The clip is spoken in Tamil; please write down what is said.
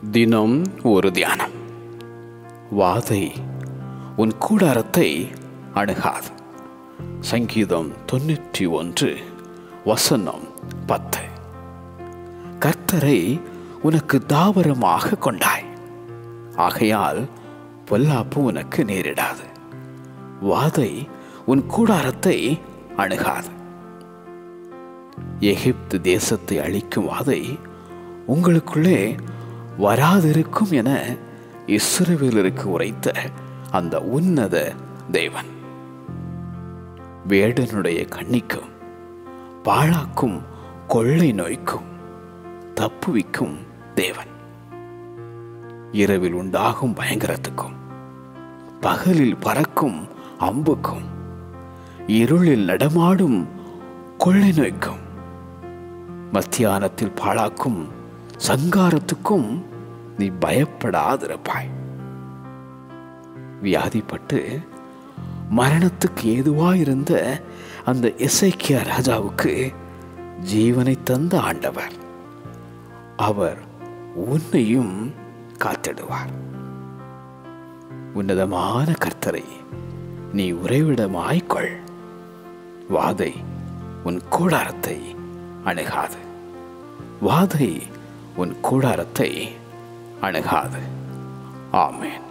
தினம் ஒரு தியானம். வாதை உன் கூடாரத்தை அணுகாது. சங்கீதம் 91:10. கர்த்தரை உனக்கு தாவரமாக கொண்டாய், ஆகையால் பொல்லாப்பு உனக்கு நேரிடாது. வாதை உன் கூடாரத்தை அணுகாது. எகிப்து தேசத்தை அழிக்கும் வாதை உங்களுக்குள்ளே வராதிருக்கும் என இஸ்ரவேலருக்கு உரைத்த அந்த உன்னத தேவன், வேடனுடைய கண்ணிக்கும் பாழாக்கும் கொள்ளை நோய்க்கும் தப்புவிக்கும் தேவன், இரவில் உண்டாகும் பயங்கரத்துக்கும் பகலில் பறக்கும் அம்புக்கும் இருளில் நடமாடும் கொள்ளை நோய்க்கும் மத்தியானத்தில் பாழாக்கும் சங்காரத்துக்கும் நீ பயப்படாதிருப்பாய். வியாதிப்பட்டு மரணத்துக்கு ஏதுவாயிருந்த அந்த எசேக்கியா ராஜாவுக்கு ஜீவனை தந்த ஆண்டவர், அவர் உன்னையும் காத்திடுவார். உன்னதமான கர்த்தரை நீ உறைவிடமாய்க்கொள். வாதை உன் கூடாரத்தை அணுகாது. வாதை உன் கூடாரத்தை அணுகாது. ஆமென்.